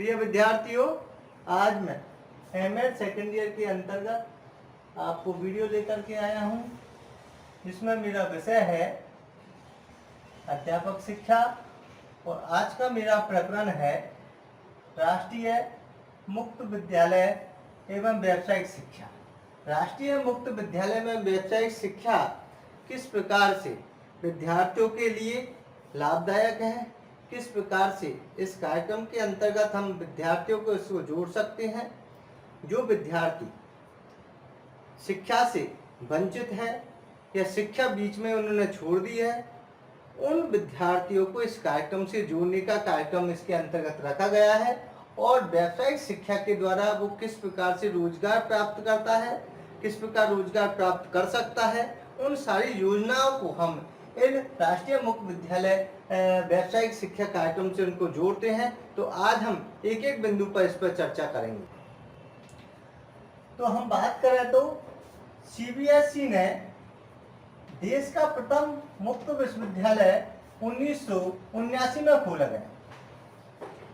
प्रिय विद्यार्थियों, आज मैं एमएड सेकेंड ईयर के अंतर्गत आपको वीडियो लेकर के आया हूं, जिसमें मेरा विषय है अध्यापक शिक्षा और आज का मेरा प्रकरण है राष्ट्रीय मुक्त विद्यालय एवं व्यावसायिक शिक्षा। राष्ट्रीय मुक्त विद्यालय में व्यावसायिक शिक्षा किस प्रकार से विद्यार्थियों के लिए लाभदायक है, किस प्रकार से इस कार्यक्रम के अंतर्गत हम विद्यार्थियों को इसको जोड़ सकते हैं। जो विद्यार्थी शिक्षा से वंचित है या शिक्षा बीच में उन्होंने छोड़ दी है, उन विद्यार्थियों को इस कार्यक्रम से जोड़ने का कार्यक्रम इसके अंतर्गत रखा गया है। और व्यावसायिक शिक्षा के द्वारा वो किस प्रकार से रोजगार प्राप्त करता है, किस प्रकार रोजगार प्राप्त कर सकता है, उन सारी योजनाओं को हम इन राष्ट्रीय मुक्त विद्यालय व्यावसायिक शिक्षा कार्यक्रम से उनको जोड़ते हैं। तो आज हम एक एक बिंदु पर इस पर चर्चा करेंगे। तो हम बात करें तो सीबीएसई ने देश का प्रथम मुक्त विश्वविद्यालय 1979 में खोला गया।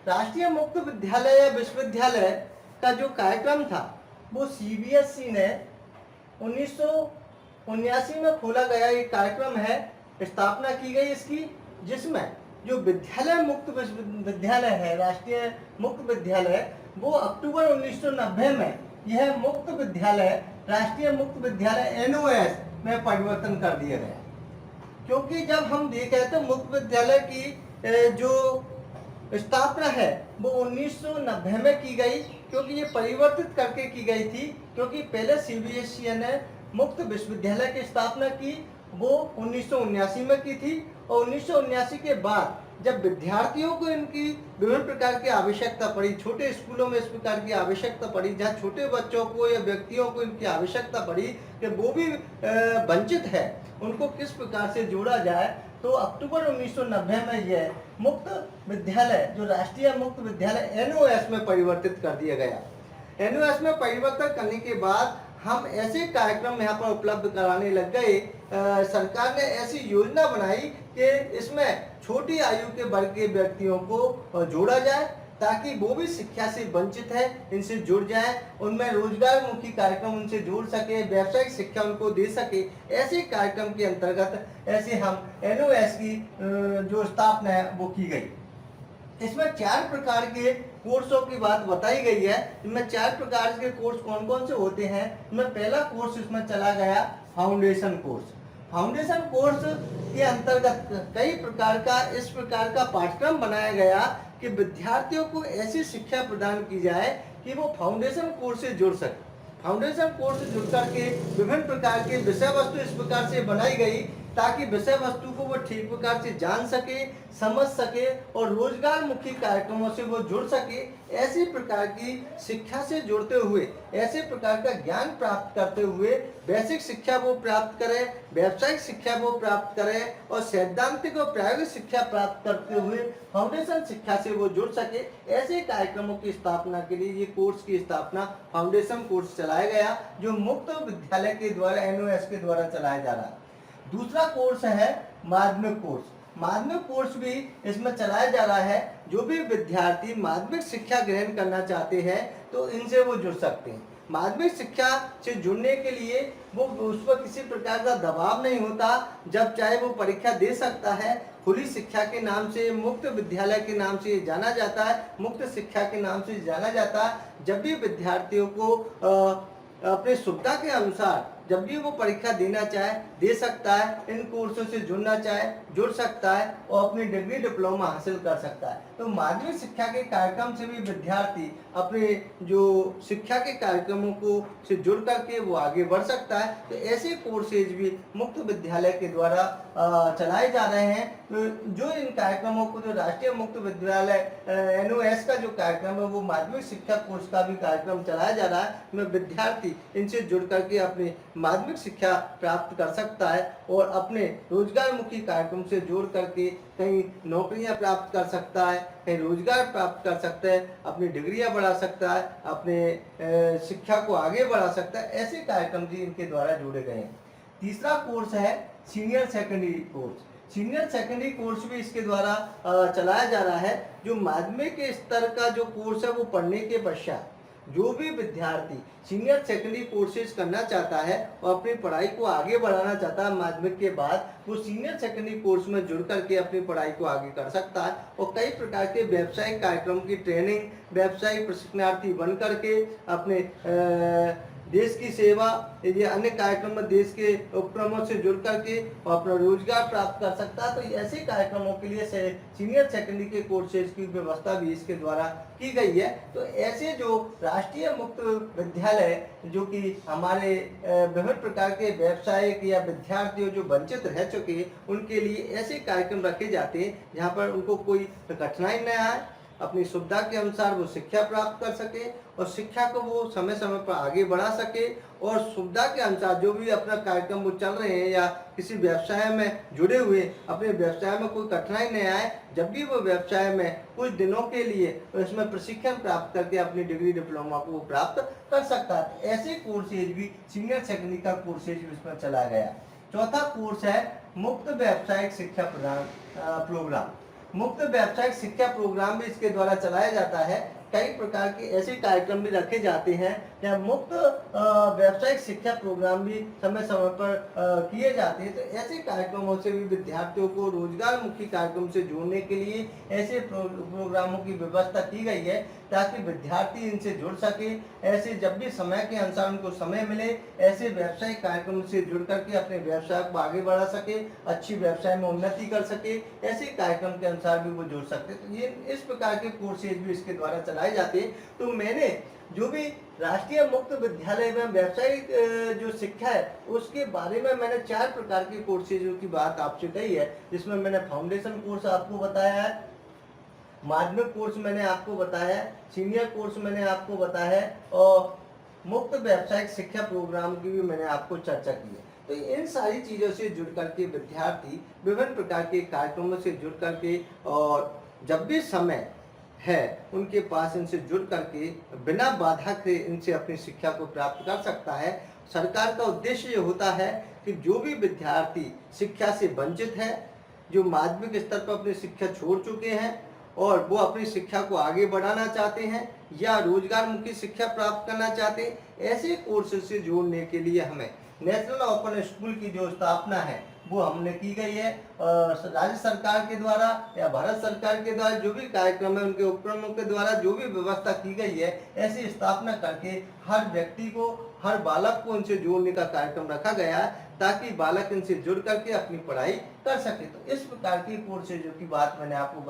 राष्ट्रीय मुक्त विद्यालय या विश्वविद्यालय का जो कार्यक्रम था वो सीबीएसई ने 1979 में खोला गया एक कार्यक्रम है, स्थापना की गई इसकी, जिसमें जो विद्यालय मुक्त विश्वविद्यालय है, राष्ट्रीय मुक्त विद्यालय, वो अक्टूबर 1990 में यह मुक्त विद्यालय राष्ट्रीय मुक्त विद्यालय एनओएस में परिवर्तन कर दिया गया। क्योंकि जब हम देखें तो मुक्त विद्यालय की जो स्थापना है वो 1990 में की गई, क्योंकि ये परिवर्तित करके की गई थी। क्योंकि पहले सीबीएसई ने मुक्त विश्वविद्यालय की स्थापना की, वो 1979 में की थी। और 1979 के बाद जब विद्यार्थियों को इनकी विभिन्न प्रकार की आवश्यकता पड़ी, छोटे स्कूलों में इस प्रकार की आवश्यकता पड़ी, जहाँ छोटे बच्चों को या व्यक्तियों को इनकी आवश्यकता पड़ी कि वो भी वंचित है, उनको किस प्रकार से जोड़ा जाए, तो अक्टूबर 1990 में यह मुक्त विद्यालय जो राष्ट्रीय मुक्त विद्यालय एनओएस में परिवर्तित कर दिया गया। एनओएस में परिवर्तन करने के बाद हम ऐसे कार्यक्रम यहाँ पर उपलब्ध कराने लग गए। सरकार ने ऐसी योजना बनाई कि इसमें छोटी आयु के वर्ग के व्यक्तियों को जोड़ा जाए, ताकि वो भी शिक्षा से वंचित है इनसे जुड़ जाए, उनमें रोजगार मुखी कार्यक्रम उनसे जोड़ सके, व्यावसायिक शिक्षा उनको दे सके। ऐसे कार्यक्रम के अंतर्गत ऐसे हम एनओएस की जो स्थापना है वो की गई। इसमें 4 प्रकार के कोर्सों की बात बताई गई है। इनमें 4 प्रकार के कोर्स कौन कौन से होते हैं। इनमें पहला कोर्स इसमें चला गया फाउंडेशन कोर्स। फाउंडेशन कोर्स के अंतर्गत कई प्रकार का इस प्रकार का पाठ्यक्रम बनाया गया कि विद्यार्थियों को ऐसी शिक्षा प्रदान की जाए कि वो फाउंडेशन कोर्स से जुड़ सके। फाउंडेशन कोर्स से जुड़ करके विभिन्न प्रकार के विषय वस्तु इस प्रकार से बनाई गई ताकि विषय वस्तु को वो ठीक प्रकार से जान सके, समझ सके और रोजगार मुखी कार्यक्रमों से वो जुड़ सके। ऐसी प्रकार की शिक्षा से जुड़ते हुए, ऐसे प्रकार का ज्ञान प्राप्त करते हुए बेसिक शिक्षा वो प्राप्त करे, व्यावसायिक शिक्षा वो प्राप्त करे और सैद्धांतिक और प्रायोगिक शिक्षा प्राप्त करते हुए फाउंडेशन शिक्षा से वो जुड़ सके। ऐसे कार्यक्रमों की स्थापना के लिए ये कोर्स की स्थापना फाउंडेशन कोर्स चलाया गया, जो मुक्त विद्यालय के द्वारा एनओएस के द्वारा चलाया जा रहा है। दूसरा कोर्स है माध्यमिक कोर्स। माध्यमिक कोर्स भी इसमें चलाया जा रहा है। जो भी विद्यार्थी माध्यमिक शिक्षा ग्रहण करना चाहते हैं तो इनसे वो जुड़ सकते हैं। माध्यमिक शिक्षा से जुड़ने के लिए वो उस पर किसी प्रकार का दबाव नहीं होता, जब चाहे वो परीक्षा दे सकता है। खुली शिक्षा के नाम से, मुक्त विद्यालय के नाम से जाना जाता है, मुक्त शिक्षा के नाम से जाना जाता है। जब भी विद्यार्थियों को अपने सुविधा के अनुसार जब भी वो परीक्षा देना चाहे दे सकता है, इन कोर्सों से जुड़ना चाहे जुड़ सकता है और अपनी डिग्री डिप्लोमा हासिल कर सकता है। तो माध्यमिक शिक्षा के कार्यक्रम से भी विद्यार्थी अपने जो शिक्षा के कार्यक्रमों को से जुड़ करके वो आगे बढ़ सकता है। तो ऐसे कोर्सेज भी मुक्त विद्यालय के द्वारा चलाए जा रहे हैं। तो जो इन कार्यक्रमों को, जो राष्ट्रीय मुक्त विद्यालय एनओएस का जो कार्यक्रम है वो माध्यमिक शिक्षा कोर्स का भी कार्यक्रम चलाया जा रहा है। में विद्यार्थी इनसे जुड़ करके अपनी माध्यमिक शिक्षा प्राप्त कर सकता है और अपने रोजगार मुखी कार्यक्रम से जोड़ करके कहीं नौकरियां प्राप्त कर सकता है, कहीं रोजगार प्राप्त कर सकता है, अपनी डिग्रियां बढ़ा सकता है, अपने शिक्षा को आगे बढ़ा सकता है। ऐसे कार्यक्रम भी इनके द्वारा जोड़े गए हैं। तीसरा कोर्स है senior secondary course. Senior secondary course भी इसके द्वारा चलाया जा रहा है। जो माध्यमिक स्तर का जो कोर्स है वो पढ़ने के पश्चात जो भी विद्यार्थी सीनियर सेकेंडरी कोर्सेज करना चाहता है और अपनी पढ़ाई को आगे बढ़ाना चाहता है माध्यमिक के बाद, वो सीनियर सेकेंडरी कोर्स में जुड़ करके अपनी पढ़ाई को आगे कर सकता है और कई प्रकार के व्यावसायिक कार्यक्रम की ट्रेनिंग, व्यावसायिक प्रशिक्षणार्थी बन करके अपने देश की सेवा या अन्य कार्यक्रम में देश के उपक्रमों से जुड़ करके अपना रोजगार प्राप्त कर सकता है। तो ऐसे कार्यक्रमों के लिए सीनियर सेकेंडरी के कोर्सेज की व्यवस्था भी इसके द्वारा की गई है। तो ऐसे जो राष्ट्रीय मुक्त विद्यालय जो कि हमारे विभिन्न प्रकार के व्यवसायिक या विद्यार्थियों जो वंचित रह चुके उनके लिए ऐसे कार्यक्रम रखे जाते हैं जहाँ पर उनको कोई कठिनाई न आए, अपनी सुविधा के अनुसार वो शिक्षा प्राप्त कर सके और शिक्षा को वो समय समय पर आगे बढ़ा सके और सुविधा के अनुसार जो भी अपना कार्यक्रम वो चल रहे हैं या किसी व्यवसाय में जुड़े हुए अपने व्यवसाय में कोई कठिनाई नहीं आए, जब भी वो व्यवसाय में कुछ दिनों के लिए तो इसमें प्रशिक्षण प्राप्त करके अपनी डिग्री डिप्लोमा को वो प्राप्त कर सकता है। ऐसे कोर्सेज भी सीनियर सेकेंडरी का कोर्सेज इसमें चलाया गया। चौथा कोर्स है मुक्त व्यावसायिक शिक्षा प्रदान प्रोग्राम। मुक्त व्यावसायिक शिक्षा प्रोग्राम भी इसके द्वारा चलाया जाता है। कई प्रकार के ऐसे कार्यक्रम भी रखे जाते हैं या मुक्त व्यावसायिक शिक्षा प्रोग्राम भी समय समय पर किए जाते हैं। तो ऐसे कार्यक्रमों से भी विद्यार्थियों को रोजगार मुखी कार्यक्रम से जोड़ने के लिए ऐसे प्रोग्रामों की व्यवस्था की गई है ताकि विद्यार्थी इनसे जुड़ सके। ऐसे जब भी समय के अनुसार उनको समय मिले ऐसे व्यवसायिक कार्यक्रम से जुड़ करके अपने व्यवसाय को आगे बढ़ा सके, अच्छी व्यवसाय में उन्नति कर सके, ऐसे कार्यक्रम के अनुसार भी वो जुड़ सकते। तो ये इस प्रकार के कोर्सेज भी इसके द्वारा चलाए जाते हैं। तो मैंने जो भी राष्ट्रीय मुक्त विद्यालय में व्यावसायिक जो शिक्षा है उसके बारे में मैंने 4 प्रकार के कोर्सेजों की बात आपसे कही है, जिसमें मैंने फाउंडेशन कोर्स आपको बताया है, माध्यमिक कोर्स मैंने आपको बताया है, सीनियर कोर्स मैंने आपको बताया है और मुक्त व्यावसायिक शिक्षा प्रोग्राम की भी मैंने आपको चर्चा की है। तो इन सारी चीज़ों से जुड़ करके विद्यार्थी विभिन्न प्रकार के कार्यक्रमों से जुड़ करके और जब भी समय है उनके पास इनसे जुड़ करके बिना बाधा के इनसे अपनी शिक्षा को प्राप्त कर सकता है। सरकार का उद्देश्य ये होता है कि जो भी विद्यार्थी शिक्षा से वंचित है, जो माध्यमिक स्तर पर अपनी शिक्षा छोड़ चुके हैं और वो अपनी शिक्षा को आगे बढ़ाना चाहते हैं या रोजगार मुखी शिक्षा प्राप्त करना चाहते हैं, ऐसे कोर्सेज से जोड़ने के लिए हमें नेशनल ओपन स्कूल की जो स्थापना है वो हमने की गई है। राज्य सरकार के द्वारा या भारत सरकार के द्वारा जो भी कार्यक्रम है उनके उपक्रमों के द्वारा जो भी व्यवस्था की गई है, ऐसी स्थापना करके हर व्यक्ति को, हर बालक को इनसे जोड़ने का कार्यक्रम रखा गया है ताकि बालक इनसे जुड़ करके अपनी पढ़ाई कर सके। तो इस प्रकार की कोर्सेजों की बात मैंने आपको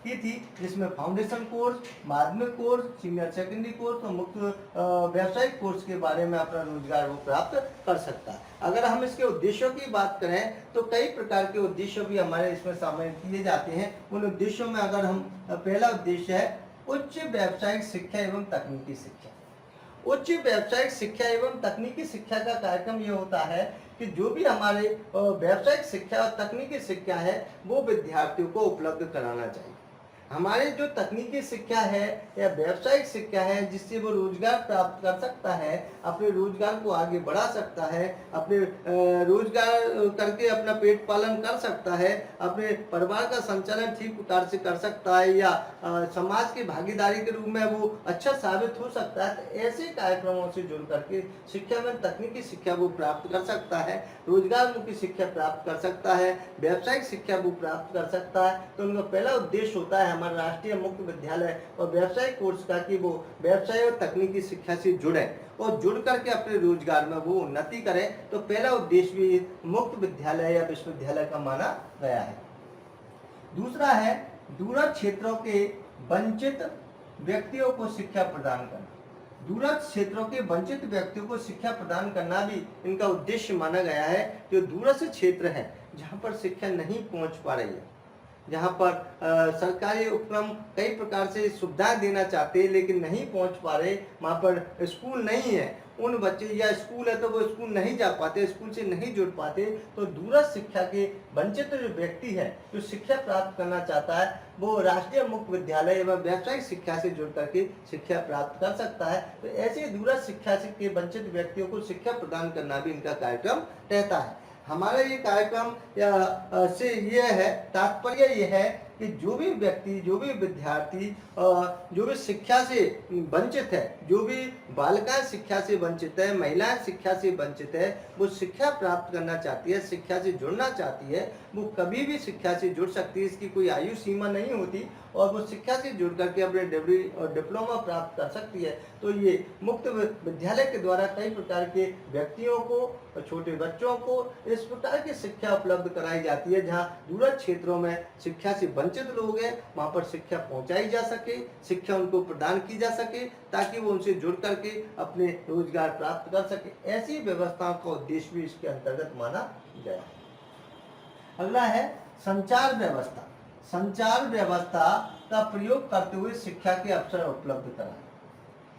की थी, जिसमें फाउंडेशन कोर्स, माध्यमिक कोर्स, सीनियर सेकेंडरी कोर्स और मुक्त व्यावसायिक कोर्स के बारे में अपना रोजगार वो प्राप्त कर सकता है। अगर हम इसके उद्देश्यों की बात करें तो कई प्रकार के उद्देश्य भी हमारे इसमें शामिल किए जाते हैं। उन उद्देश्यों में अगर हम पहला उद्देश्य है उच्च व्यावसायिक शिक्षा एवं तकनीकी शिक्षा। उच्च व्यावसायिक शिक्षा एवं तकनीकी शिक्षा का कार्यक्रम ये होता है कि जो भी हमारे व्यावसायिक शिक्षा और तकनीकी शिक्षा है वो विद्यार्थियों को उपलब्ध कराना चाहिए। हमारे जो तकनीकी शिक्षा है या व्यावसायिक शिक्षा है जिससे वो रोजगार प्राप्त कर सकता है, अपने रोजगार को आगे बढ़ा सकता है, अपने रोजगार करके अपना पेट पालन कर सकता है, अपने परिवार का संचालन ठीक प्रकार से कर सकता है या समाज की भागीदारी के रूप में वो अच्छा साबित हो सकता है। तो ऐसे कार्यक्रमों से जुड़ करके शिक्षा में तकनीकी शिक्षा वो प्राप्त कर सकता है, रोजगार मुखी शिक्षा प्राप्त कर सकता है, व्यावसायिक शिक्षा वो प्राप्त कर सकता है। तो उनका पहला उद्देश्य होता है हमारा राष्ट्रीय मुक्त विद्यालय और व्यवसायिक कोर्स का कि वो व्यवसाय और तकनीकी शिक्षा से जुड़े और जुड़ करके अपने रोजगार में वो उन्नति करें। तो पहला उद्देश्य भी मुक्त विद्यालय या विश्वविद्यालय का माना गया है। दूसरा है दूरस्थ क्षेत्रों के वंचित व्यक्तियों को शिक्षा प्रदान करना। दूरस्थ क्षेत्रों के वंचित व्यक्तियों को शिक्षा प्रदान करना भी इनका उद्देश्य माना गया है। जो दूरस्थ क्षेत्र है जहाँ पर शिक्षा नहीं पहुँच पा रही है, जहाँ पर सरकारी उपक्रम कई प्रकार से सुविधाएं देना चाहते हैं लेकिन नहीं पहुँच पा रहे, वहाँ पर स्कूल नहीं है, उन बच्चे या स्कूल है तो वो स्कूल नहीं जा पाते, स्कूल से नहीं जुड़ पाते। तो दूरस्थ शिक्षा के वंचित जो व्यक्ति है जो शिक्षा प्राप्त करना चाहता है वो राष्ट्रीय मुक्त विद्यालय एवं व्यावसायिक शिक्षा से जुड़ करके शिक्षा प्राप्त कर सकता है। तो ऐसे दूरस्थ शिक्षा के वंचित व्यक्तियों को शिक्षा प्रदान करना भी इनका कार्यक्रम रहता है। हमारा ये कार्यक्रम से ये है, तात्पर्य ये है कि जो भी व्यक्ति, जो भी विद्यार्थी, जो भी शिक्षा से वंचित है, जो भी बालिकाएं शिक्षा से वंचित है, महिलाएं शिक्षा से वंचित है, वो शिक्षा प्राप्त करना चाहती है, शिक्षा से जुड़ना चाहती है, वो कभी भी शिक्षा से जुड़ सकती है। इसकी कोई आयु सीमा नहीं होती और वो शिक्षा से जुड़ करके अपने डिग्री और डिप्लोमा प्राप्त कर सकती है। तो ये मुक्त विद्यालय के द्वारा कई प्रकार के व्यक्तियों को, छोटे बच्चों को इस प्रकार की शिक्षा उपलब्ध कराई जाती है, जहाँ दूरस्थ क्षेत्रों में शिक्षा से वंचित लोग हैं, वहाँ पर शिक्षा पहुँचाई जा सके, शिक्षा उनको प्रदान की जा सके, ताकि वो उनसे जुड़ करके अपने रोजगार प्राप्त कर सके। ऐसी व्यवस्थाओं का उद्देश्य भी इसके अंतर्गत माना गया। अगला है संचार व्यवस्था। संचार व्यवस्था का प्रयोग करते हुए शिक्षा के अवसर उपलब्ध कराना।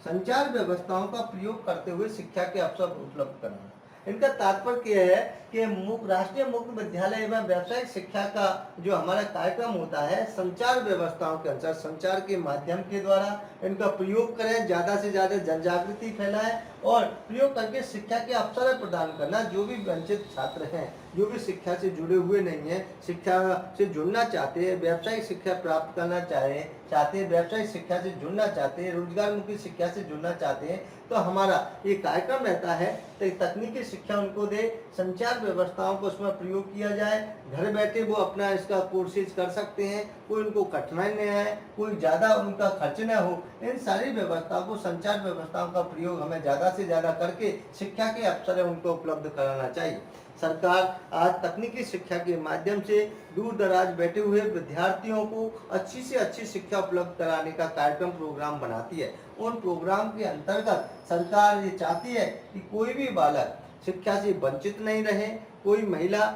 संचार व्यवस्थाओं का प्रयोग करते हुए शिक्षा के अवसर उपलब्ध कराना, इनका तात्पर्य यह है कि राष्ट्रीय मुक्त विद्यालय एवं व्यावसायिक शिक्षा का जो हमारा कार्यक्रम होता है, संचार व्यवस्थाओं के अनुसार संचार के माध्यम के द्वारा इनका प्रयोग करें, ज़्यादा से ज़्यादा जन जागृति फैलाएं और प्रयोग करके शिक्षा के अवसर प्रदान करना। जो भी वंचित छात्र हैं, जो भी शिक्षा से जुड़े हुए नहीं हैं, शिक्षा से जुड़ना चाहते हैं, व्यावसायिक शिक्षा प्राप्त करना चाहते हैं, व्यावसायिक शिक्षा से जुड़ना चाहते हैं, रोजगारमुखी शिक्षा से जुड़ना चाहते हैं, तो हमारा ये कार्यक्रम रहता है तो तकनीकी शिक्षा उनको दे, संचार व्यवस्थाओं को उसमें प्रयोग किया जाए, घर बैठे वो अपना इसका कोर्सेज कर सकते हैं, कोई उनको कठिनाई नहीं आए, कोई ज़्यादा उनका खर्च न हो। इन सारी व्यवस्थाओं को, संचार व्यवस्थाओं का प्रयोग हमें ज़्यादा से ज़्यादा करके शिक्षा के अवसर उनको उपलब्ध कराना चाहिए। सरकार आज तकनीकी शिक्षा के माध्यम से दूर दराज बैठे हुए विद्यार्थियों को अच्छी से अच्छी शिक्षा उपलब्ध कराने का कार्यक्रम प्रोग्राम बनाती है। उन प्रोग्राम के अंतर्गत सरकार ये चाहती है कि कोई भी बालक शिक्षा से वंचित नहीं रहे, कोई महिला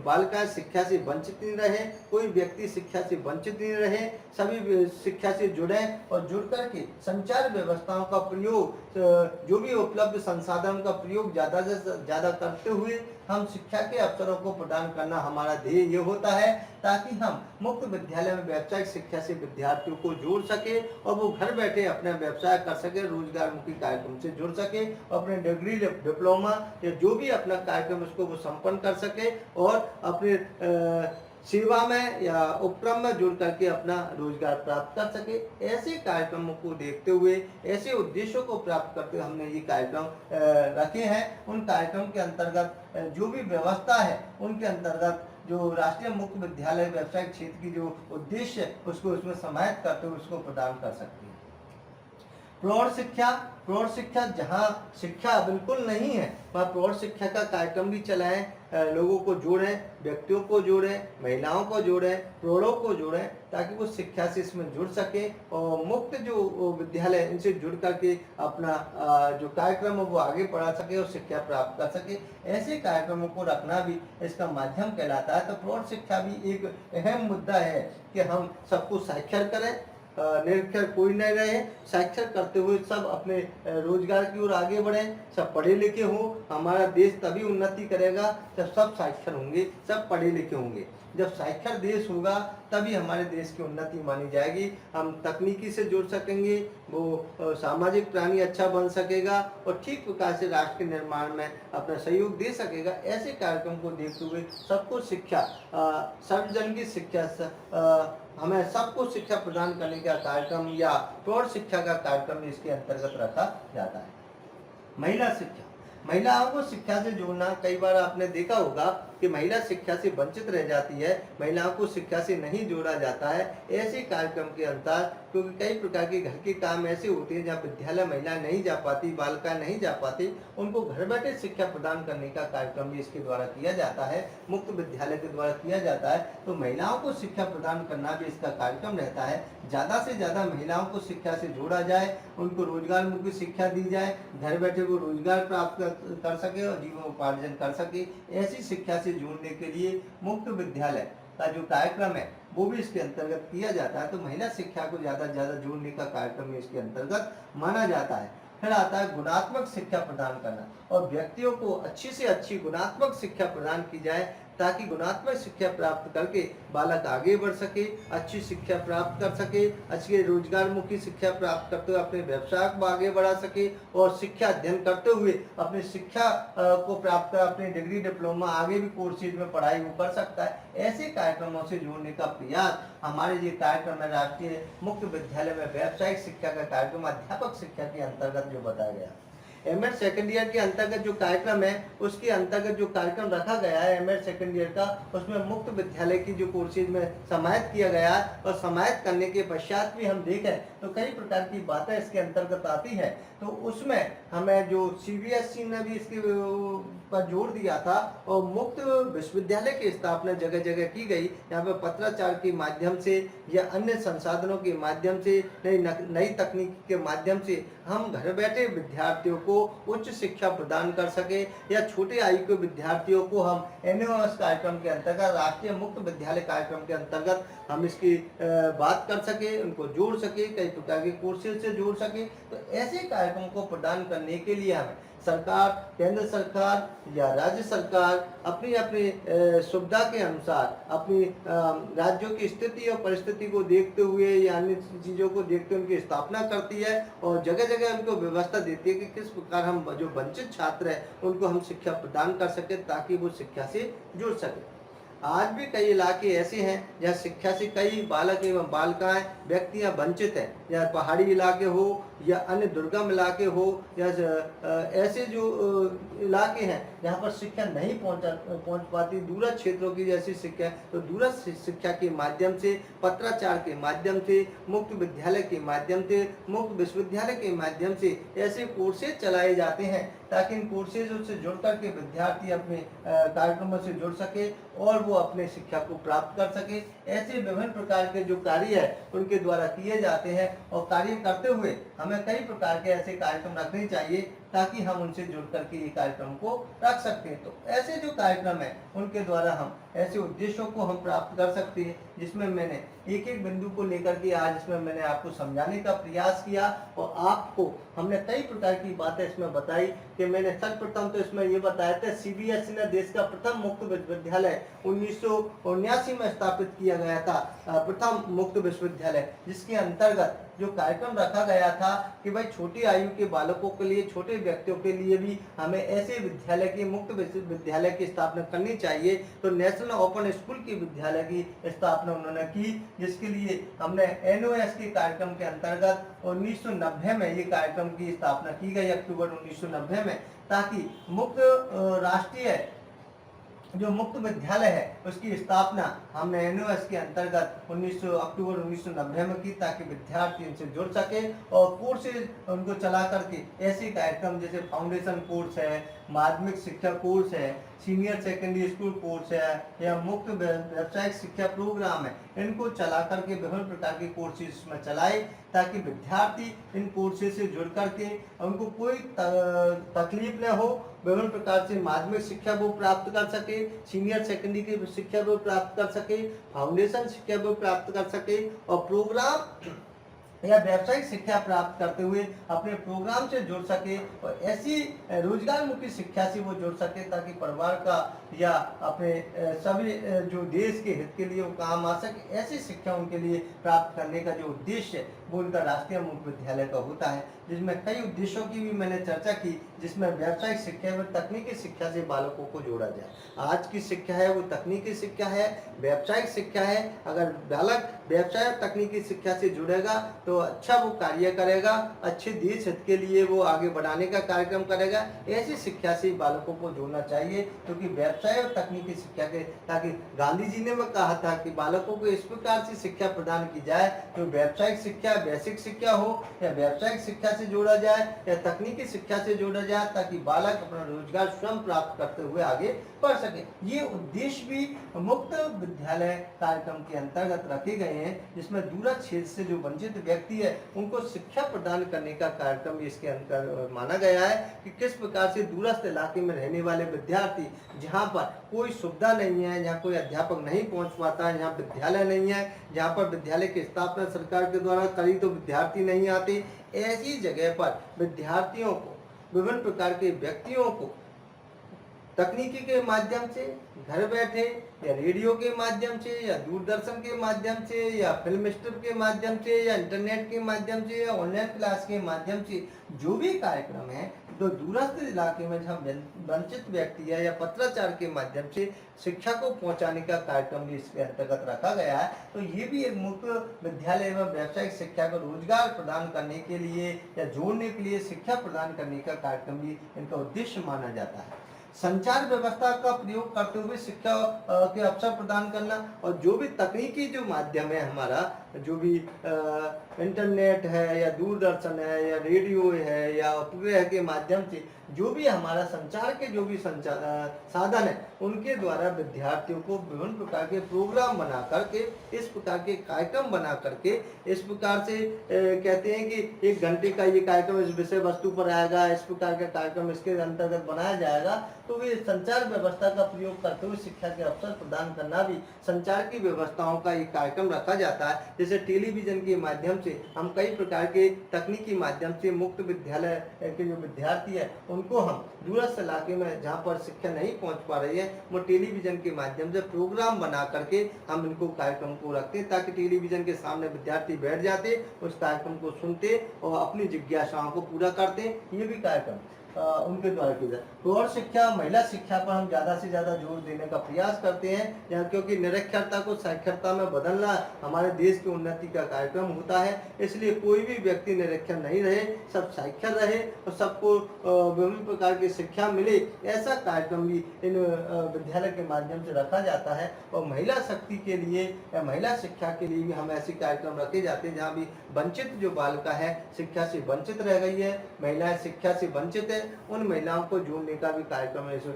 बालिका शिक्षा से वंचित नहीं रहे, कोई व्यक्ति शिक्षा से वंचित नहीं रहे, सभी शिक्षा से जुड़े और जुड़ करके संचार व्यवस्थाओं का प्रयोग, जो भी उपलब्ध संसाधन का प्रयोग ज़्यादा से ज़्यादा करते हुए हम शिक्षा के अवसरों को प्रदान करना हमारा ध्येय ये होता है, ताकि हम मुक्त विद्यालय में व्यावसायिक शिक्षा से विद्यार्थियों को जोड़ सके और वो घर बैठे अपना व्यवसाय कर सके, रोजगारमुखी कार्यक्रम से जुड़ सके, अपने डिग्री, डिप्लोमा या जो भी अपना कार्यक्रम उसको वो संपन्न कर सके और अपने सेवा में या उपक्रम में जुड़ करके अपना रोजगार प्राप्त कर सके। ऐसे कार्यक्रमों को देखते हुए, ऐसे उद्देश्यों को प्राप्त करते हुए हमने ये कार्यक्रम रखे हैं। उन कार्यक्रम के अंतर्गत जो भी व्यवस्था है, उनके अंतर्गत जो राष्ट्रीय मुक्त विद्यालय व्यावसायिक क्षेत्र की जो उद्देश्य है उसको उसमें समाहित करते हुए उसको प्रदान कर सकते हैं। प्रौढ़ शिक्षा, प्रौढ़ शिक्षा जहाँ शिक्षा बिल्कुल नहीं है वहाँ प्रौढ़ शिक्षा का कार्यक्रम भी चलाएं, लोगों को जोड़ें, व्यक्तियों को जोड़ें, महिलाओं को जोड़ें, प्रौढ़ों को जोड़ें, ताकि वो शिक्षा से इसमें जुड़ सके और मुक्त जो विद्यालय इनसे जुड़ करके अपना जो कार्यक्रम है वो आगे बढ़ा सके और शिक्षा प्राप्त कर सके। ऐसे कार्यक्रमों को रखना भी इसका माध्यम कहलाता है। तो प्रौढ़ शिक्षा भी एक अहम मुद्दा है कि हम सबको साक्षर करें, निरक्षर कोई नहीं रहे, साक्षर करते हुए सब अपने रोजगार की ओर आगे बढ़ें, सब पढ़े लिखे हों। हमारा देश तभी उन्नति करेगा जब सब साक्षर होंगे, सब पढ़े लिखे होंगे। जब साक्षर देश होगा तभी हमारे देश की उन्नति मानी जाएगी। हम तकनीकी से जुड़ सकेंगे, वो सामाजिक प्राणी अच्छा बन सकेगा और ठीक प्रकार से राष्ट्र के निर्माण में अपना सहयोग दे सकेगा। ऐसे कार्यक्रम को देखते हुए सबको शिक्षा, सर्वजन की शिक्षा, हमें सबको शिक्षा प्रदान करने का कार्यक्रम या प्रौढ़ शिक्षा का कार्यक्रम इसके अंतर्गत रखा जाता है। महिला शिक्षा, महिलाओं को शिक्षा से जोड़ना, कई बार आपने देखा होगा कि महिला शिक्षा से वंचित रह जाती है, महिलाओं को शिक्षा से नहीं जोड़ा जाता है। ऐसे कार्यक्रम के अंतर, क्योंकि कई प्रकार के घर के काम ऐसे होते हैं जहाँ विद्यालय महिलाएं नहीं जा पाती, बालिका नहीं जा पाती, उनको घर बैठे शिक्षा प्रदान करने का कार्यक्रम भी इसके द्वारा किया जाता है, मुक्त विद्यालय के द्वारा किया जाता है। तो महिलाओं को शिक्षा प्रदान करना भी इसका कार्यक्रम रहता है। ज़्यादा से ज़्यादा महिलाओं को शिक्षा से जोड़ा जाए, उनको रोजगारमुखी शिक्षा दी जाए, घर बैठे वो रोजगार प्राप्त कर सके और जीवनोपार्जन कर सके। ऐसी शिक्षा से जोड़ने के लिए मुक्त विद्यालय का जो कार्यक्रम है वो भी इसके अंतर्गत किया जाता है। तो महिला शिक्षा को ज़्यादा से ज़्यादा जोड़ने का कार्यक्रम इसके अंतर्गत माना जाता है। फिर आता है गुणात्मक शिक्षा प्रदान करना, और व्यक्तियों को अच्छी से अच्छी गुणात्मक शिक्षा प्रदान की जाए, ताकि गुणात्मक शिक्षा प्राप्त करके बालक आगे बढ़ सके, अच्छी शिक्षा प्राप्त कर सके, अच्छी रोजगारमुखी शिक्षा प्राप्त करते हुए अपने व्यवसाय को आगे बढ़ा सके और शिक्षा अध्ययन करते हुए अपनी शिक्षा को प्राप्त कर अपनी डिग्री डिप्लोमा आगे भी कोर्सेज में पढ़ाई वो कर सकता है। ऐसे कार्यक्रमों से जोड़ने का प्रयास हमारे ये कार्यक्रम है राष्ट्रीय मुक्त विद्यालय में व्यावसायिक शिक्षा का कार्यक्रम अध्यापक शिक्षा के अंतर्गत जो बताया गया। एमएड सेकेंड ईयर के अंतर्गत जो कार्यक्रम है उसके अंतर्गत जो कार्यक्रम रखा गया है एमएड सेकेंड ईयर का, उसमें मुक्त विद्यालय की जो कोर्सेज में समाहित किया गया है और समाहित करने के पश्चात भी हम देखें तो कई प्रकार की बातें इसके अंतर्गत आती है। तो उसमें हमें जो सीबीएसई ने भी इसके पर जोर दिया था और मुक्त विश्वविद्यालय की स्थापना जगह जगह की गई। यहाँ पर पत्राचार के माध्यम से या अन्य संसाधनों के माध्यम से नई तकनीक के माध्यम से हम घर बैठे विद्यार्थियों को उच्च शिक्षा प्रदान कर सके या छोटे आयु के विद्यार्थियों को हम एनओएस कार्यक्रम के अंतर्गत राष्ट्रीय मुक्त विद्यालय कार्यक्रम के अंतर्गत हम इसकी बात कर सके, उनको जोड़ सके, कई प्रकार के कोर्सेज से जोड़ सके। तो ऐसे कार्यक्रम को प्रदान करने के लिए हमें सरकार, केंद्र सरकार या राज्य सरकार अपनी अपनी सुविधा के अनुसार अपनी राज्यों की स्थिति और परिस्थिति को देखते हुए या अन्य चीज़ों को देखते हुए उनकी स्थापना करती है और जगह जगह उनको व्यवस्था देती है कि किस प्रकार हम जो वंचित छात्र हैं उनको हम शिक्षा प्रदान कर सके ताकि वो शिक्षा से जुड़ सके। आज भी कई इलाके ऐसे हैं जहाँ शिक्षा से कई बालक एवं बालिकाएं व्यक्तियां वंचित हैं, या पहाड़ी इलाके हो या अन्य दुर्गम इलाके हो या ऐसे जो इलाके हैं जहाँ पर शिक्षा नहीं पहुँच पाती, दूरस्थ क्षेत्रों की जैसी शिक्षा, तो दूरस्थ शिक्षा के माध्यम से, पत्राचार के माध्यम से, मुक्त विद्यालय के माध्यम से, मुक्त विश्वविद्यालय के माध्यम से ऐसे कोर्सेज चलाए जाते हैं ताकि इन कोर्सेजों से जुड़ कर के विद्यार्थी अपने कार्यक्रमों से जुड़ सके और वो अपने शिक्षा को प्राप्त कर सके। ऐसे विभिन्न प्रकार के जो कार्य है उनके द्वारा किए जाते हैं और कार्य करते हुए हमें कई प्रकार के ऐसे कार्यक्रम रखने चाहिए ताकि हम उनसे जुड़ करके ये कार्यक्रम को रख सकते हैं। तो ऐसे जो कार्यक्रम है उनके द्वारा हम ऐसे उद्देश्यों को हम प्राप्त कर सकते हैं, जिसमें मैंने एक एक बिंदु को लेकर के आज इसमें मैंने आपको समझाने का प्रयास किया और आपको हमने कई प्रकार की बातें इसमें बताई कि मैंने सर्वप्रथम तो इसमें ये बताया था सीबीएसई ने देश का प्रथम मुक्त विश्वविद्यालय 1979 में स्थापित किया गया था, प्रथम मुक्त विश्वविद्यालय, जिसके अंतर्गत जो कार्यक्रम रखा गया था कि भाई छोटी आयु के बालकों के लिए, छोटे व्यक्तियों के लिए भी हमें ऐसे विद्यालय की, मुक्त विद्यालय की स्थापना करनी चाहिए। तो नेशनल ओपन स्कूल की विद्यालय की स्थापना उन्होंने की, जिसके लिए हमने एनओएस के कार्यक्रम के अंतर्गत 1990 में ये कार्यक्रम की स्थापना की गई, अक्टूबर 1990 में, ताकि मुक्त राष्ट्रीय जो मुक्त विद्यालय है उसकी स्थापना हमने एनओएस के अंतर्गत अक्टूबर 1990 में की ताकि विद्यार्थी इनसे जुड़ सके और कोर्सेज उनको चला करके ऐसे कार्यक्रम जैसे फाउंडेशन कोर्स है, माध्यमिक शिक्षा कोर्स है, सीनियर सेकेंडरी स्कूल कोर्स है या मुक्त व्यावसायिक शिक्षा प्रोग्राम है, इनको चला करके विभिन्न प्रकार के कोर्सेज में चलाए ताकि विद्यार्थी इन कोर्सेज से जुड़ करके उनको कोई तकलीफ न हो, विभिन्न प्रकार से माध्यमिक शिक्षा वो प्राप्त कर सके, सीनियर सेकेंडरी की शिक्षा वो प्राप्त कर सके, फाउंडेशन शिक्षा वो प्राप्त कर सके और प्रोग्राम या व्यावसायिक शिक्षा प्राप्त करते हुए अपने प्रोग्राम से जुड़ सके और ऐसी रोजगार मुखी शिक्षा से वो जुड़ सके ताकि परिवार का या अपने सभी जो देश के हित के लिए वो काम आ सके। ऐसी शिक्षा उनके लिए प्राप्त करने का जो उद्देश्य है वो उनका राष्ट्रीय मुक्त विद्यालय का होता है, जिसमें कई उद्देश्यों की भी मैंने चर्चा की, जिसमें व्यावसायिक शिक्षा व तकनीकी शिक्षा से बालकों को जोड़ा जाए। आज की शिक्षा है वो तकनीकी शिक्षा है, व्यावसायिक शिक्षा है। अगर बालक व्यवसाय और तकनीकी शिक्षा से जुड़ेगा तो अच्छा वो कार्य करेगा, अच्छे देश हित के लिए वो आगे बढ़ाने का कार्यक्रम करेगा। ऐसी शिक्षा से बालकों को जोड़ना चाहिए, क्योंकि व्यवसाय और तकनीकी शिक्षा के, ताकि गांधी जी ने कहा था कि बालकों को इस प्रकार से शिक्षा प्रदान की जाए तो व्यावसायिक शिक्षा, बेसिक शिक्षा हो या व्यावसायिक शिक्षा से जोड़ा जाए या तकनीकी शिक्षा से जोड़ा जाए, ताकि बालक अपना रोजगार स्वयं प्राप्त करते हुए आगे बढ़ सके। ये उद्देश्य भी मुक्त विद्यालय कार्यक्रम के अंतर्गत रखे गए हैं, जिसमें दूरस्थ क्षेत्र से जो वंचित व्यक्ति है उनको शिक्षा प्रदान करने का कार्यक्रम इसके अंतर माना गया है कि किस प्रकार से दूरस्थ इलाके में रहने वाले विद्यार्थी, जहाँ पर कोई सुविधा नहीं है, जहाँ कोई अध्यापक नहीं पहुँच पाता है, जहाँ विद्यालय नहीं है, जहाँ पर विद्यालय की स्थापना सरकार के द्वारा करी तो विद्यार्थी नहीं आते, ऐसी जगह पर विद्यार्थियों को, विभिन्न प्रकार के व्यक्तियों को तकनीकी के माध्यम से घर बैठे या रेडियो के माध्यम से या दूरदर्शन के माध्यम से या फिल्म स्ट्रिप के माध्यम से या इंटरनेट के माध्यम से या ऑनलाइन क्लास के माध्यम से जो भी कार्यक्रम है, तो दूरस्थ इलाके में जहाँ वंचित व्यक्ति है या पत्राचार के माध्यम से शिक्षा को पहुंचाने का कार्यक्रम भी इसके अंतर्गत रखा गया है। तो ये भी एक मुक्त विद्यालय एवं व्यावसायिक शिक्षा को रोजगार प्रदान करने के लिए या जोड़ने के लिए शिक्षा प्रदान करने का कार्यक्रम भी इनका उद्देश्य माना जाता है। संचार व्यवस्था का प्रयोग करते हुए शिक्षा के अवसर प्रदान करना, और जो भी तकनीकी जो माध्यम है हमारा, जो भी इंटरनेट है या दूरदर्शन है या रेडियो है या उपग्रह के माध्यम से जो भी हमारा संचार के जो भी साधन है, उनके द्वारा विद्यार्थियों को विभिन्न प्रकार के प्रोग्राम बना करके, इस प्रकार के कार्यक्रम बना करके, इस प्रकार से कहते हैं कि 1 घंटे का ये कार्यक्रम इस विषय वस्तु पर आएगा, इस प्रकार का कार्यक्रम इसके अंतर्गत बनाया जाएगा। तो वे संचार व्यवस्था का प्रयोग करते हुए शिक्षा के अवसर प्रदान करना भी संचार की व्यवस्थाओं का एक कार्यक्रम रखा जाता है। जैसे टेलीविजन के माध्यम से हम कई प्रकार के तकनीकी माध्यम से मुक्त विद्यालय के जो विद्यार्थी है उनको हम दूरस्थ इलाके में जहाँ पर शिक्षा नहीं पहुँच पा रही है, वो टेलीविजन के माध्यम से प्रोग्राम बना करके हम इनको कार्यक्रम को रखते, ताकि टेलीविजन के सामने विद्यार्थी बैठ जाते, उस कार्यक्रम को सुनते और अपनी जिज्ञासाओं को पूरा करते। ये भी कार्यक्रम उनके द्वारा की जाए। प्रौढ़ शिक्षा, महिला शिक्षा पर हम ज़्यादा से ज़्यादा जोर देने का प्रयास करते हैं, क्योंकि निरक्षरता को साक्षरता में बदलना हमारे देश की उन्नति का कार्यक्रम होता है। इसलिए कोई भी व्यक्ति निरक्षर नहीं रहे, सब साक्षर रहे और सबको विभिन्न प्रकार की शिक्षा मिले, ऐसा कार्यक्रम भी इन विद्यालय के माध्यम से रखा जाता है। और महिला शक्ति के लिए या महिला शिक्षा के लिए भी हम ऐसे कार्यक्रम रखे जाते हैं, जहाँ भी वंचित जो बालिका है, शिक्षा से वंचित रह गई है, महिलाएं शिक्षा से वंचित है, उन महिलाओं को जोड़ने का भी कार्यक्रम इस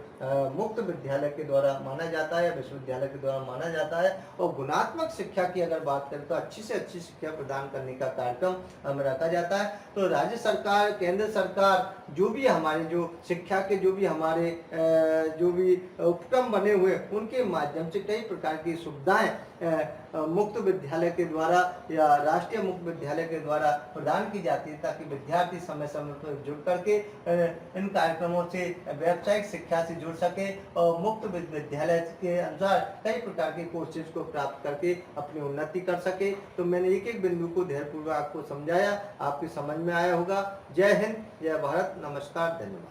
मुक्त विद्यालय के द्वारा माना जाता है, विश्वविद्यालय के द्वारा माना जाता है। और गुणात्मक शिक्षा की अगर बात करें तो अच्छी से अच्छी शिक्षा प्रदान करने का कार्यक्रम हमें रखा जाता है। तो राज्य सरकार, केंद्र सरकार, जो भी हमारे जो शिक्षा के जो भी हमारे जो भी उपक्रम बने हुए, उनके माध्यम से कई प्रकार की सुविधाएं मुक्त विद्यालय के द्वारा या राष्ट्रीय मुक्त विद्यालय के द्वारा प्रदान की जाती है, ताकि विद्यार्थी समय समय पर जुड़ करके इन कार्यक्रमों से व्यावसायिक शिक्षा से जुड़ सके और मुक्त विद्यालय के अनुसार कई प्रकार के कोर्सेज को प्राप्त करके अपनी उन्नति कर सके। तो मैंने एक एक बिंदु को धैर्यपूर्वक आपको समझाया, आपकी समझ में आया होगा। जय हिंद, जय भारत, नमस्कार, धन्यवाद।